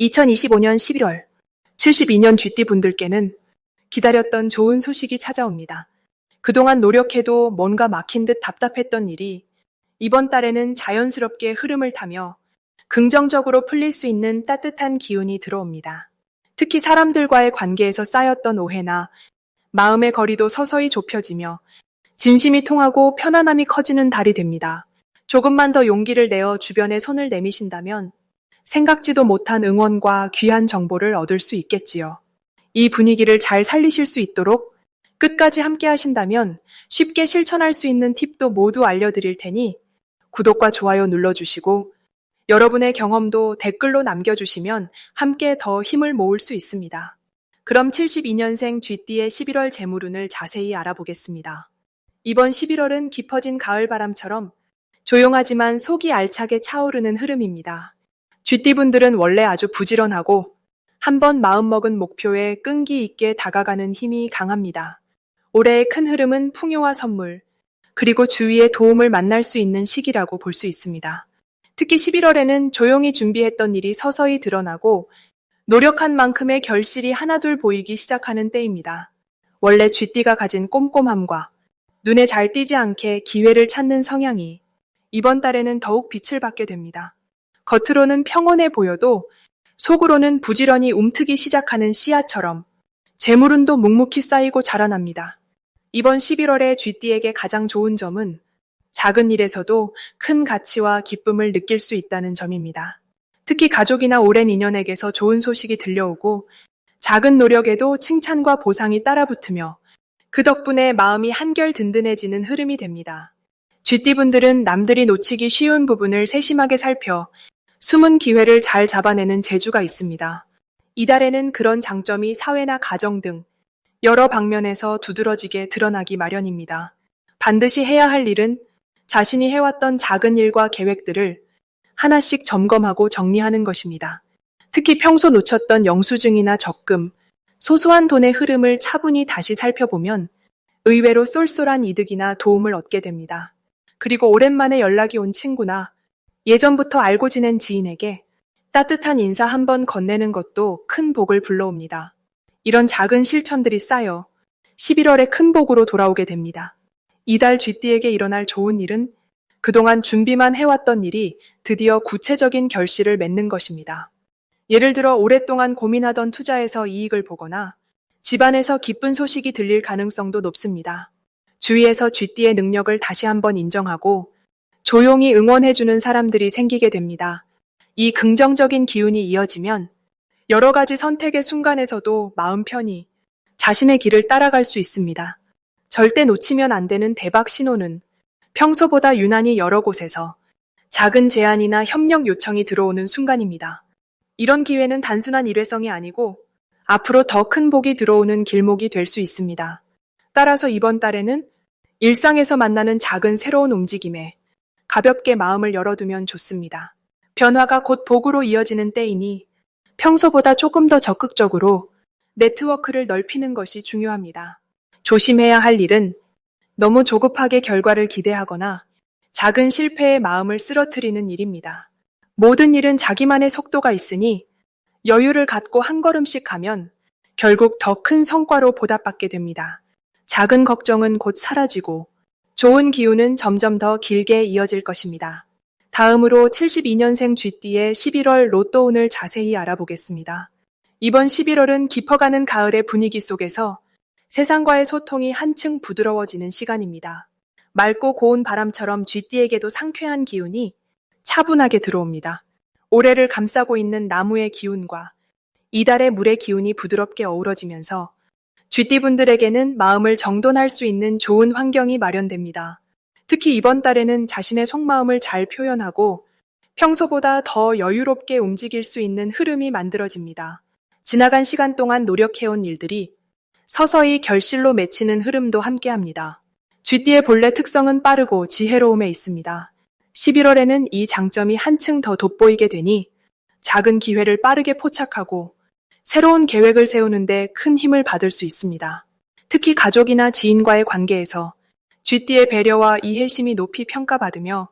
2025년 11월, 72년 쥐띠 분들께는 기다렸던 좋은 소식이 찾아옵니다. 그동안 노력해도 뭔가 막힌 듯 답답했던 일이 이번 달에는 자연스럽게 흐름을 타며 긍정적으로 풀릴 수 있는 따뜻한 기운이 들어옵니다. 특히 사람들과의 관계에서 쌓였던 오해나 마음의 거리도 서서히 좁혀지며 진심이 통하고 편안함이 커지는 달이 됩니다. 조금만 더 용기를 내어 주변에 손을 내미신다면 생각지도 못한 응원과 귀한 정보를 얻을 수 있겠지요. 이 분위기를 잘 살리실 수 있도록 끝까지 함께 하신다면 쉽게 실천할 수 있는 팁도 모두 알려드릴 테니 구독과 좋아요 눌러주시고 여러분의 경험도 댓글로 남겨주시면 함께 더 힘을 모을 수 있습니다. 그럼 72년생 쥐띠의 11월 재물운을 자세히 알아보겠습니다. 이번 11월은 깊어진 가을바람처럼 조용하지만 속이 알차게 차오르는 흐름입니다. 쥐띠분들은 원래 아주 부지런하고 한번 마음먹은 목표에 끈기 있게 다가가는 힘이 강합니다. 올해의 큰 흐름은 풍요와 선물, 그리고 주위의 도움을 만날 수 있는 시기라고 볼 수 있습니다. 특히 11월에는 조용히 준비했던 일이 서서히 드러나고 노력한 만큼의 결실이 하나둘 보이기 시작하는 때입니다. 원래 쥐띠가 가진 꼼꼼함과 눈에 잘 띄지 않게 기회를 찾는 성향이 이번 달에는 더욱 빛을 받게 됩니다. 겉으로는 평온해 보여도 속으로는 부지런히 움트기 시작하는 씨앗처럼 재물운도 묵묵히 쌓이고 자라납니다. 이번 11월에 쥐띠에게 가장 좋은 점은 작은 일에서도 큰 가치와 기쁨을 느낄 수 있다는 점입니다. 특히 가족이나 오랜 인연에게서 좋은 소식이 들려오고 작은 노력에도 칭찬과 보상이 따라붙으며 그 덕분에 마음이 한결 든든해지는 흐름이 됩니다. 쥐띠분들은 남들이 놓치기 쉬운 부분을 세심하게 살펴 숨은 기회를 잘 잡아내는 재주가 있습니다. 이달에는 그런 장점이 사회나 가정 등 여러 방면에서 두드러지게 드러나기 마련입니다. 반드시 해야 할 일은 자신이 해왔던 작은 일과 계획들을 하나씩 점검하고 정리하는 것입니다. 특히 평소 놓쳤던 영수증이나 적금, 소소한 돈의 흐름을 차분히 다시 살펴보면 의외로 쏠쏠한 이득이나 도움을 얻게 됩니다. 그리고 오랜만에 연락이 온 친구나 예전부터 알고 지낸 지인에게 따뜻한 인사 한번 건네는 것도 큰 복을 불러옵니다. 이런 작은 실천들이 쌓여 11월에 큰 복으로 돌아오게 됩니다. 이달 쥐띠에게 일어날 좋은 일은 그동안 준비만 해왔던 일이 드디어 구체적인 결실을 맺는 것입니다. 예를 들어 오랫동안 고민하던 투자에서 이익을 보거나 집안에서 기쁜 소식이 들릴 가능성도 높습니다. 주위에서 쥐띠의 능력을 다시 한번 인정하고 조용히 응원해주는 사람들이 생기게 됩니다. 이 긍정적인 기운이 이어지면 여러 가지 선택의 순간에서도 마음 편히 자신의 길을 따라갈 수 있습니다. 절대 놓치면 안 되는 대박 신호는 평소보다 유난히 여러 곳에서 작은 제안이나 협력 요청이 들어오는 순간입니다. 이런 기회는 단순한 일회성이 아니고 앞으로 더 큰 복이 들어오는 길목이 될 수 있습니다. 따라서 이번 달에는 일상에서 만나는 작은 새로운 움직임에 가볍게 마음을 열어두면 좋습니다. 변화가 곧 복으로 이어지는 때이니 평소보다 조금 더 적극적으로 네트워크를 넓히는 것이 중요합니다. 조심해야 할 일은 너무 조급하게 결과를 기대하거나 작은 실패에 마음을 쓰러뜨리는 일입니다. 모든 일은 자기만의 속도가 있으니 여유를 갖고 한 걸음씩 가면 결국 더 큰 성과로 보답받게 됩니다. 작은 걱정은 곧 사라지고 좋은 기운은 점점 더 길게 이어질 것입니다. 다음으로 72년생 쥐띠의 11월 로또운을 자세히 알아보겠습니다. 이번 11월은 깊어가는 가을의 분위기 속에서 세상과의 소통이 한층 부드러워지는 시간입니다. 맑고 고운 바람처럼 쥐띠에게도 상쾌한 기운이 차분하게 들어옵니다. 올해를 감싸고 있는 나무의 기운과 이달의 물의 기운이 부드럽게 어우러지면서 쥐띠분들에게는 마음을 정돈할 수 있는 좋은 환경이 마련됩니다. 특히 이번 달에는 자신의 속마음을 잘 표현하고 평소보다 더 여유롭게 움직일 수 있는 흐름이 만들어집니다. 지나간 시간 동안 노력해온 일들이 서서히 결실로 맺히는 흐름도 함께합니다. 쥐띠의 본래 특성은 빠르고 지혜로움에 있습니다. 11월에는 이 장점이 한층 더 돋보이게 되니 작은 기회를 빠르게 포착하고 새로운 계획을 세우는데 큰 힘을 받을 수 있습니다. 특히 가족이나 지인과의 관계에서 쥐띠의 배려와 이해심이 높이 평가받으며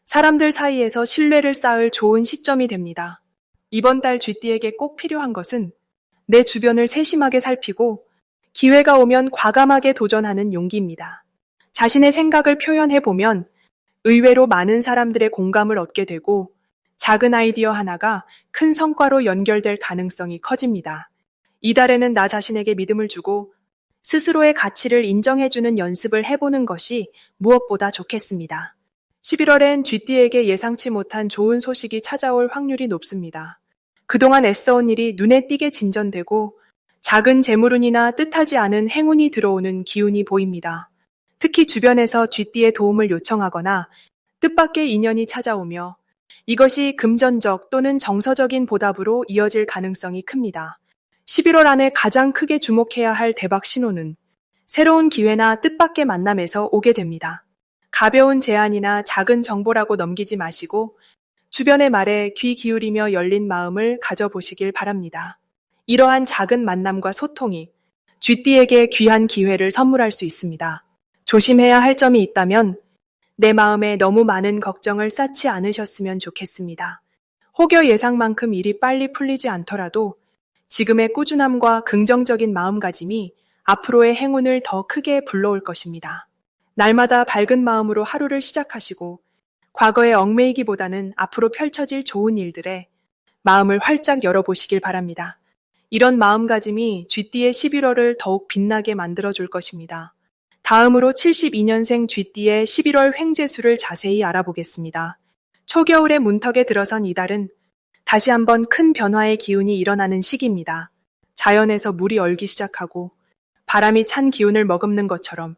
사람들 사이에서 신뢰를 쌓을 좋은 시점이 됩니다. 이번 달 쥐띠에게 꼭 필요한 것은 내 주변을 세심하게 살피고 기회가 오면 과감하게 도전하는 용기입니다. 자신의 생각을 표현해보면 의외로 많은 사람들의 공감을 얻게 되고 작은 아이디어 하나가 큰 성과로 연결될 가능성이 커집니다. 이달에는 나 자신에게 믿음을 주고 스스로의 가치를 인정해주는 연습을 해보는 것이 무엇보다 좋겠습니다. 11월엔 쥐띠에게 예상치 못한 좋은 소식이 찾아올 확률이 높습니다. 그동안 애써온 일이 눈에 띄게 진전되고 작은 재물운이나 뜻하지 않은 행운이 들어오는 기운이 보입니다. 특히 주변에서 쥐띠의 도움을 요청하거나 뜻밖의 인연이 찾아오며 이것이 금전적 또는 정서적인 보답으로 이어질 가능성이 큽니다. 11월 안에 가장 크게 주목해야 할 대박 신호는 새로운 기회나 뜻밖의 만남에서 오게 됩니다. 가벼운 제안이나 작은 정보라고 넘기지 마시고 주변의 말에 귀 기울이며 열린 마음을 가져보시길 바랍니다. 이러한 작은 만남과 소통이 쥐띠에게 귀한 기회를 선물할 수 있습니다. 조심해야 할 점이 있다면 내 마음에 너무 많은 걱정을 쌓지 않으셨으면 좋겠습니다. 혹여 예상만큼 일이 빨리 풀리지 않더라도 지금의 꾸준함과 긍정적인 마음가짐이 앞으로의 행운을 더 크게 불러올 것입니다. 날마다 밝은 마음으로 하루를 시작하시고 과거에 얽매이기보다는 앞으로 펼쳐질 좋은 일들에 마음을 활짝 열어보시길 바랍니다. 이런 마음가짐이 쥐띠의 11월을 더욱 빛나게 만들어줄 것입니다. 다음으로 72년생 쥐띠의 11월 횡재수를 자세히 알아보겠습니다. 초겨울의 문턱에 들어선 이달은 다시 한번 큰 변화의 기운이 일어나는 시기입니다. 자연에서 물이 얼기 시작하고 바람이 찬 기운을 머금는 것처럼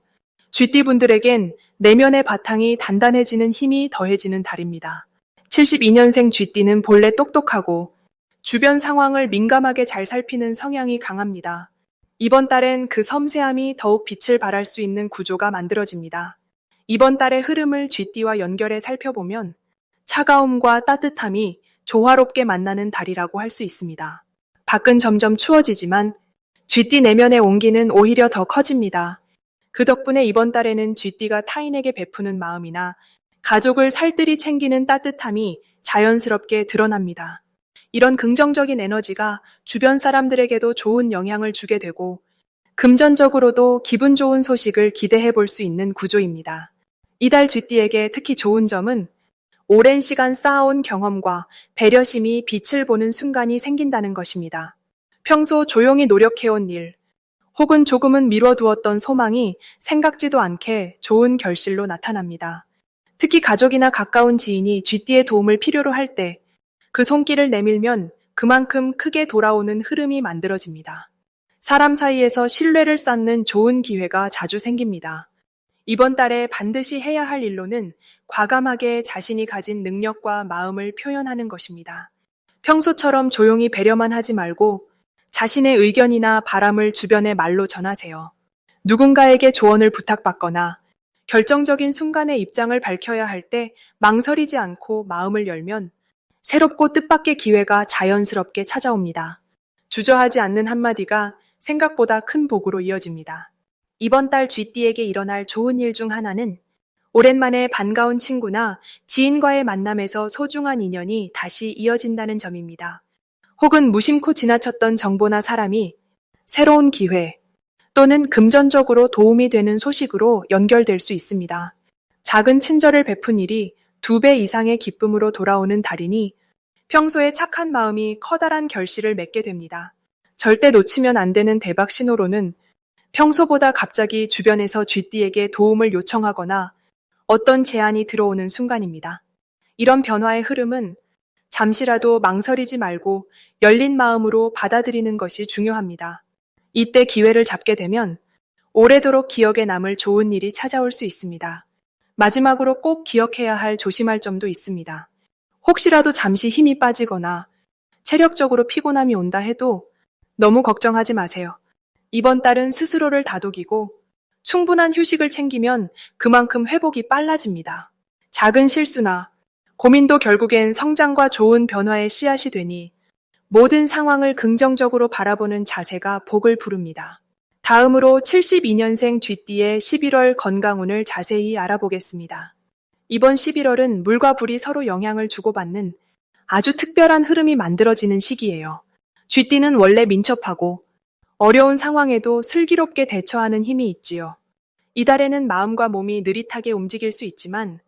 쥐띠분들에겐 내면의 바탕이 단단해지는 힘이 더해지는 달입니다. 72년생 쥐띠는 본래 똑똑하고 주변 상황을 민감하게 잘 살피는 성향이 강합니다. 이번 달엔 그 섬세함이 더욱 빛을 발할 수 있는 구조가 만들어집니다. 이번 달의 흐름을 쥐띠와 연결해 살펴보면 차가움과 따뜻함이 조화롭게 만나는 달이라고 할 수 있습니다. 밖은 점점 추워지지만 쥐띠 내면의 온기는 오히려 더 커집니다. 그 덕분에 이번 달에는 쥐띠가 타인에게 베푸는 마음이나 가족을 살뜰히 챙기는 따뜻함이 자연스럽게 드러납니다. 이런 긍정적인 에너지가 주변 사람들에게도 좋은 영향을 주게 되고 금전적으로도 기분 좋은 소식을 기대해 볼 수 있는 구조입니다. 이달 쥐띠에게 특히 좋은 점은 오랜 시간 쌓아온 경험과 배려심이 빛을 보는 순간이 생긴다는 것입니다. 평소 조용히 노력해온 일, 혹은 조금은 미뤄두었던 소망이 생각지도 않게 좋은 결실로 나타납니다. 특히 가족이나 가까운 지인이 쥐띠의 도움을 필요로 할 때 그 손길을 내밀면 그만큼 크게 돌아오는 흐름이 만들어집니다. 사람 사이에서 신뢰를 쌓는 좋은 기회가 자주 생깁니다. 이번 달에 반드시 해야 할 일로는 과감하게 자신이 가진 능력과 마음을 표현하는 것입니다. 평소처럼 조용히 배려만 하지 말고 자신의 의견이나 바람을 주변에 말로 전하세요. 누군가에게 조언을 부탁받거나 결정적인 순간에 입장을 밝혀야 할 때 망설이지 않고 마음을 열면 새롭고 뜻밖의 기회가 자연스럽게 찾아옵니다. 주저하지 않는 한마디가 생각보다 큰 복으로 이어집니다. 이번 달 쥐띠에게 일어날 좋은 일 중 하나는 오랜만에 반가운 친구나 지인과의 만남에서 소중한 인연이 다시 이어진다는 점입니다. 혹은 무심코 지나쳤던 정보나 사람이 새로운 기회 또는 금전적으로 도움이 되는 소식으로 연결될 수 있습니다. 작은 친절을 베푼 일이 2배 이상의 기쁨으로 돌아오는 달이니 평소에 착한 마음이 커다란 결실을 맺게 됩니다. 절대 놓치면 안 되는 대박 신호로는 평소보다 갑자기 주변에서 쥐띠에게 도움을 요청하거나 어떤 제안이 들어오는 순간입니다. 이런 변화의 흐름은 잠시라도 망설이지 말고 열린 마음으로 받아들이는 것이 중요합니다. 이때 기회를 잡게 되면 오래도록 기억에 남을 좋은 일이 찾아올 수 있습니다. 마지막으로 꼭 기억해야 할 조심할 점도 있습니다. 혹시라도 잠시 힘이 빠지거나 체력적으로 피곤함이 온다 해도 너무 걱정하지 마세요. 이번 달은 스스로를 다독이고 충분한 휴식을 챙기면 그만큼 회복이 빨라집니다. 작은 실수나 고민도 결국엔 성장과 좋은 변화의 씨앗이 되니 모든 상황을 긍정적으로 바라보는 자세가 복을 부릅니다. 다음으로 72년생 쥐띠의 11월 건강운을 자세히 알아보겠습니다. 이번 11월은 물과 불이 서로 영향을 주고받는 아주 특별한 흐름이 만들어지는 시기예요. 쥐띠는 원래 민첩하고 어려운 상황에도 슬기롭게 대처하는 힘이 있지요. 이달에는 마음과 몸이 느릿하게 움직일 수 있지만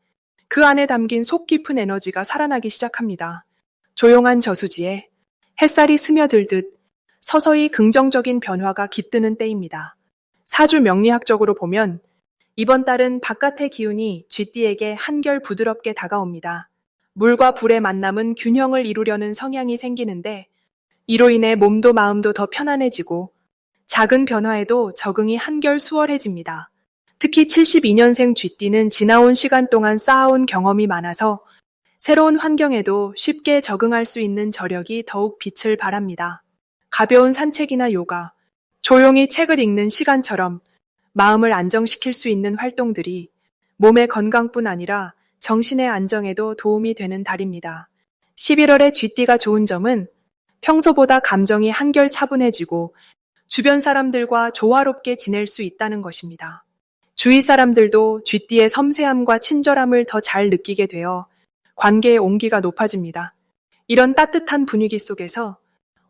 그 안에 담긴 속 깊은 에너지가 살아나기 시작합니다. 조용한 저수지에 햇살이 스며들듯 서서히 긍정적인 변화가 깃드는 때입니다. 사주 명리학적으로 보면 이번 달은 바깥의 기운이 쥐띠에게 한결 부드럽게 다가옵니다. 물과 불의 만남은 균형을 이루려는 성향이 생기는데 이로 인해 몸도 마음도 더 편안해지고 작은 변화에도 적응이 한결 수월해집니다. 특히 72년생 쥐띠는 지나온 시간 동안 쌓아온 경험이 많아서 새로운 환경에도 쉽게 적응할 수 있는 저력이 더욱 빛을 발합니다. 가벼운 산책이나 요가, 조용히 책을 읽는 시간처럼 마음을 안정시킬 수 있는 활동들이 몸의 건강뿐 아니라 정신의 안정에도 도움이 되는 달입니다. 11월에 쥐띠가 좋은 점은 평소보다 감정이 한결 차분해지고 주변 사람들과 조화롭게 지낼 수 있다는 것입니다. 주위 사람들도 쥐띠의 섬세함과 친절함을 더 잘 느끼게 되어 관계의 온기가 높아집니다. 이런 따뜻한 분위기 속에서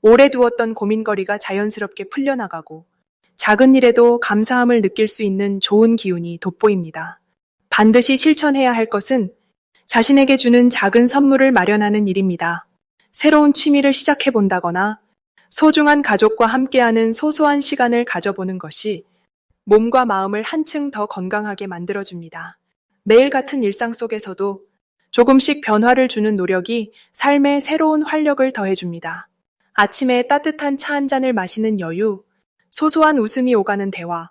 오래 두었던 고민거리가 자연스럽게 풀려나가고 작은 일에도 감사함을 느낄 수 있는 좋은 기운이 돋보입니다. 반드시 실천해야 할 것은 자신에게 주는 작은 선물을 마련하는 일입니다. 새로운 취미를 시작해 본다거나 소중한 가족과 함께하는 소소한 시간을 가져보는 것이 몸과 마음을 한층 더 건강하게 만들어줍니다. 매일 같은 일상 속에서도 조금씩 변화를 주는 노력이 삶에 새로운 활력을 더해줍니다. 아침에 따뜻한 차 한 잔을 마시는 여유, 소소한 웃음이 오가는 대화,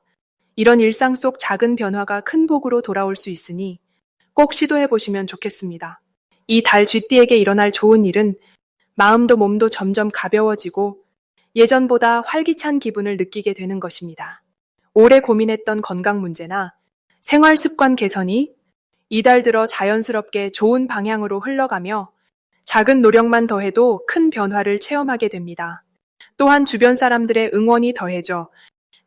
이런 일상 속 작은 변화가 큰 복으로 돌아올 수 있으니 꼭 시도해보시면 좋겠습니다. 이 달 쥐띠에게 일어날 좋은 일은 마음도 몸도 점점 가벼워지고 예전보다 활기찬 기분을 느끼게 되는 것입니다. 오래 고민했던 건강 문제나 생활 습관 개선이 이달 들어 자연스럽게 좋은 방향으로 흘러가며 작은 노력만 더해도 큰 변화를 체험하게 됩니다. 또한 주변 사람들의 응원이 더해져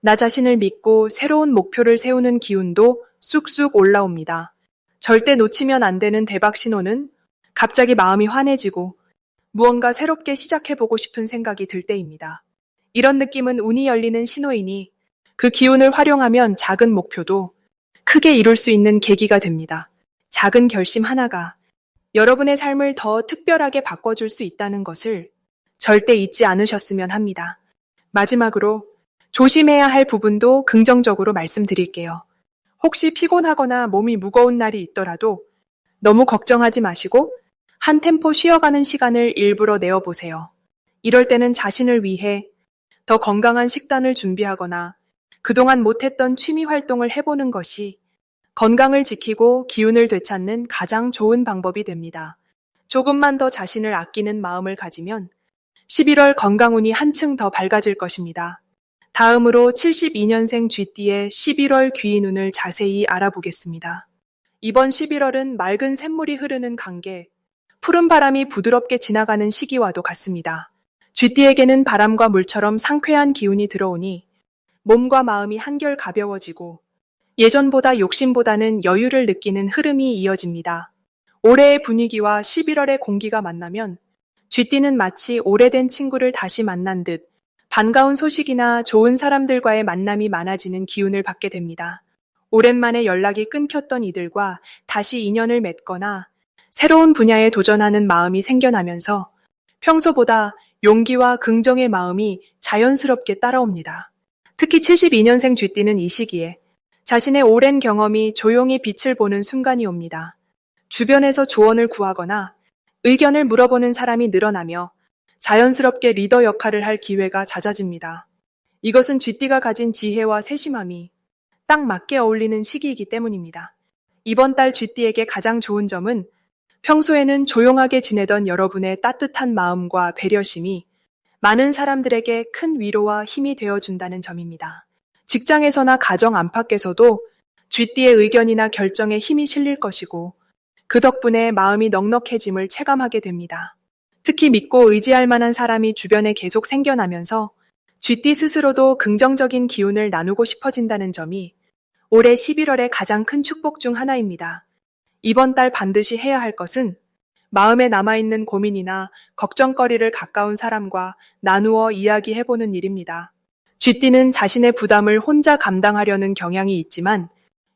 나 자신을 믿고 새로운 목표를 세우는 기운도 쑥쑥 올라옵니다. 절대 놓치면 안 되는 대박 신호는 갑자기 마음이 환해지고 무언가 새롭게 시작해보고 싶은 생각이 들 때입니다. 이런 느낌은 운이 열리는 신호이니 그 기운을 활용하면 작은 목표도 크게 이룰 수 있는 계기가 됩니다. 작은 결심 하나가 여러분의 삶을 더 특별하게 바꿔줄 수 있다는 것을 절대 잊지 않으셨으면 합니다. 마지막으로 조심해야 할 부분도 긍정적으로 말씀드릴게요. 혹시 피곤하거나 몸이 무거운 날이 있더라도 너무 걱정하지 마시고 한 템포 쉬어가는 시간을 일부러 내어보세요. 이럴 때는 자신을 위해 더 건강한 식단을 준비하거나 그동안 못했던 취미 활동을 해보는 것이 건강을 지키고 기운을 되찾는 가장 좋은 방법이 됩니다. 조금만 더 자신을 아끼는 마음을 가지면 11월 건강운이 한층 더 밝아질 것입니다. 다음으로 72년생 쥐띠의 11월 귀인운을 자세히 알아보겠습니다. 이번 11월은 맑은 샘물이 흐르는 강계, 푸른 바람이 부드럽게 지나가는 시기와도 같습니다. 쥐띠에게는 바람과 물처럼 상쾌한 기운이 들어오니 몸과 마음이 한결 가벼워지고 예전보다 욕심보다는 여유를 느끼는 흐름이 이어집니다. 올해의 분위기와 11월의 공기가 만나면 쥐띠는 마치 오래된 친구를 다시 만난 듯 반가운 소식이나 좋은 사람들과의 만남이 많아지는 기운을 받게 됩니다. 오랜만에 연락이 끊겼던 이들과 다시 인연을 맺거나 새로운 분야에 도전하는 마음이 생겨나면서 평소보다 용기와 긍정의 마음이 자연스럽게 따라옵니다. 특히 72년생 쥐띠는 이 시기에 자신의 오랜 경험이 조용히 빛을 보는 순간이 옵니다. 주변에서 조언을 구하거나 의견을 물어보는 사람이 늘어나며 자연스럽게 리더 역할을 할 기회가 잦아집니다. 이것은 쥐띠가 가진 지혜와 세심함이 딱 맞게 어울리는 시기이기 때문입니다. 이번 달 쥐띠에게 가장 좋은 점은 평소에는 조용하게 지내던 여러분의 따뜻한 마음과 배려심이 많은 사람들에게 큰 위로와 힘이 되어준다는 점입니다. 직장에서나 가정 안팎에서도 쥐띠의 의견이나 결정에 힘이 실릴 것이고 그 덕분에 마음이 넉넉해짐을 체감하게 됩니다. 특히 믿고 의지할 만한 사람이 주변에 계속 생겨나면서 쥐띠 스스로도 긍정적인 기운을 나누고 싶어진다는 점이 올해 11월의 가장 큰 축복 중 하나입니다. 이번 달 반드시 해야 할 것은 마음에 남아있는 고민이나 걱정거리를 가까운 사람과 나누어 이야기해보는 일입니다. 쥐띠는 자신의 부담을 혼자 감당하려는 경향이 있지만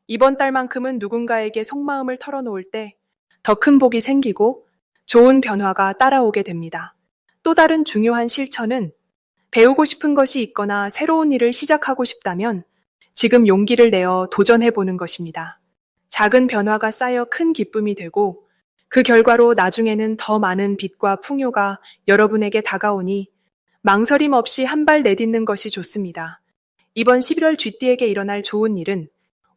이번 달만큼은 누군가에게 속마음을 털어놓을 때 더 큰 복이 생기고 좋은 변화가 따라오게 됩니다. 또 다른 중요한 실천은 배우고 싶은 것이 있거나 새로운 일을 시작하고 싶다면 지금 용기를 내어 도전해보는 것입니다. 작은 변화가 쌓여 큰 기쁨이 되고 그 결과로 나중에는 더 많은 빛과 풍요가 여러분에게 다가오니 망설임 없이 한 발 내딛는 것이 좋습니다. 이번 11월 쥐띠에게 일어날 좋은 일은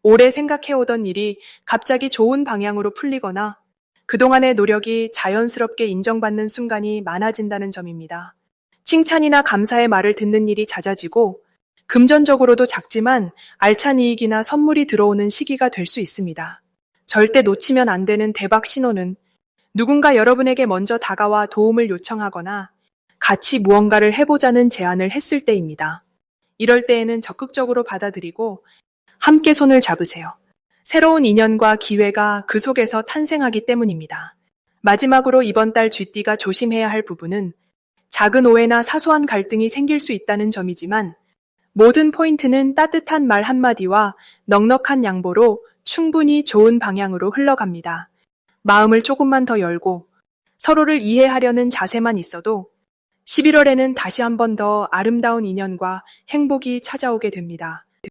오래 생각해오던 일이 갑자기 좋은 방향으로 풀리거나 그동안의 노력이 자연스럽게 인정받는 순간이 많아진다는 점입니다. 칭찬이나 감사의 말을 듣는 일이 잦아지고 금전적으로도 작지만 알찬 이익이나 선물이 들어오는 시기가 될 수 있습니다. 절대 놓치면 안 되는 대박 신호는 누군가 여러분에게 먼저 다가와 도움을 요청하거나 같이 무언가를 해보자는 제안을 했을 때입니다. 이럴 때에는 적극적으로 받아들이고 함께 손을 잡으세요. 새로운 인연과 기회가 그 속에서 탄생하기 때문입니다. 마지막으로 이번 달 쥐띠가 조심해야 할 부분은 작은 오해나 사소한 갈등이 생길 수 있다는 점이지만 모든 포인트는 따뜻한 말 한마디와 넉넉한 양보로 충분히 좋은 방향으로 흘러갑니다. 마음을 조금만 더 열고 서로를 이해하려는 자세만 있어도 11월에는 다시 한 번 더 아름다운 인연과 행복이 찾아오게 됩니다.